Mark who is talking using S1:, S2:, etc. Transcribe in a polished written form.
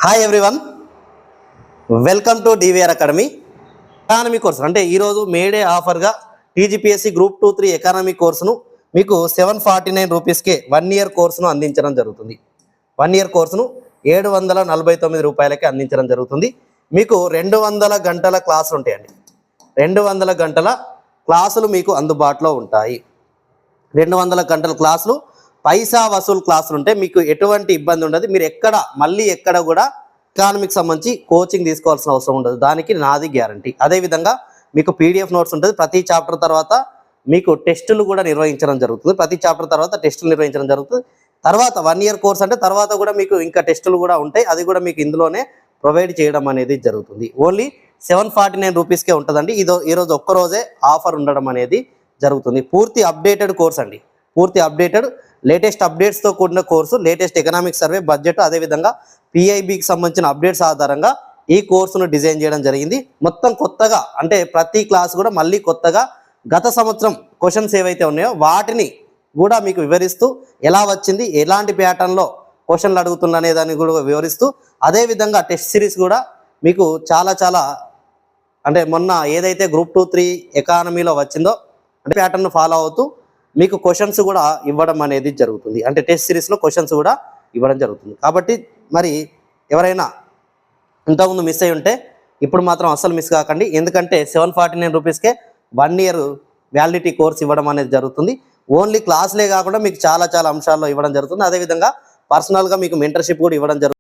S1: Hi everyone, welcome to DVR academy. Economy course అంటే ఈరోజు May Day ఆఫర్గా TGPSC group 2-3 economy కోర్సును మీకు 749 రూపీస్కే 1 ఇయర్ కోర్సును అందించడం జరుగుతుంది. 1 ఇయర్ కోర్సును 749 రూపాయలకి అందించడం జరుగుతుంది. మీకు 200 గంటల క్లాసులు ఉంటాయండి. 200 గంటల క్లాసులు మీకు అందుబాటులో ఉంటాయి. 200 గంటల క్లాసులు పైసా వసూలు క్లాసులు ఉంటే మీకు ఎటువంటి ఇబ్బంది ఉండదు. మీరు ఎక్కడ కూడా ఎకానమిక్ సంబంధించి కోచింగ్ తీసుకోవాల్సిన అవసరం ఉండదు. దానికి నాది గ్యారంటీ. అదేవిధంగా మీకు పీడిఎఫ్ నోట్స్ ఉంటుంది. ప్రతి చాప్టర్ తర్వాత మీకు టెస్టులు కూడా నిర్వహించడం జరుగుతుంది. ప్రతి చాప్టర్ తర్వాత టెస్టులు నిర్వహించడం జరుగుతుంది. తర్వాత 1 ఇయర్ కోర్స్ అంటే తర్వాత కూడా మీకు ఇంకా టెస్టులు కూడా ఉంటాయి. అది కూడా మీకు ఇందులోనే ప్రొవైడ్ చేయడం అనేది జరుగుతుంది. ఓన్లీ 749 రూపీస్కే ఉంటుందండి. ఈరోజు ఒక్కరోజే ఆఫర్ ఉండడం అనేది జరుగుతుంది. పూర్తి అప్డేటెడ్ కోర్స్ అండి. పూర్తి అప్డేటెడ్ లేటెస్ట్ అప్డేట్స్తో కూడిన course, latest economic survey, budget, అదేవిధంగా పిఐబికి సంబంధించిన అప్డేట్స్ ఆధారంగా ఈ కోర్సును డిజైన్ చేయడం జరిగింది. మొత్తం కొత్తగా అంటే ప్రతి క్లాస్ కూడా మళ్ళీ కొత్తగా గత సంవత్సరం క్వశ్చన్స్ ఏవైతే ఉన్నాయో వాటిని కూడా మీకు వివరిస్తూ ఎలా వచ్చింది, ఎలాంటి ప్యాటర్న్లో క్వశ్చన్లు అడుగుతున్నా అనే దాన్ని కూడా వివరిస్తూ, అదేవిధంగా టెస్ట్ సిరీస్ కూడా మీకు చాలా అంటే మొన్న ఏదైతే గ్రూప్ 2-3 ఎకానమీలో వచ్చిందో అంటే ప్యాటర్న్ ఫాలో అవుతూ మీకు క్వశ్చన్స్ కూడా ఇవ్వడం అనేది జరుగుతుంది. అంటే టెస్ట్ సిరీస్లో క్వశ్చన్స్ కూడా ఇవ్వడం జరుగుతుంది. కాబట్టి మరి ఎవరైనా ఇంతకుముందు మిస్ అయి ఉంటే ఇప్పుడు మాత్రం అస్సలు మిస్ కాకండి. ఎందుకంటే 749 రూపీస్కే 1 ఇయర్ వ్యాలిడిటీ కోర్స్ ఇవ్వడం అనేది జరుగుతుంది. ఓన్లీ క్లాసులే కాకుండా మీకు చాలా అంశాల్లో ఇవ్వడం జరుగుతుంది. అదేవిధంగా పర్సనల్గా మీకు మెంటర్షిప్ కూడా ఇవ్వడం జరుగుతుంది.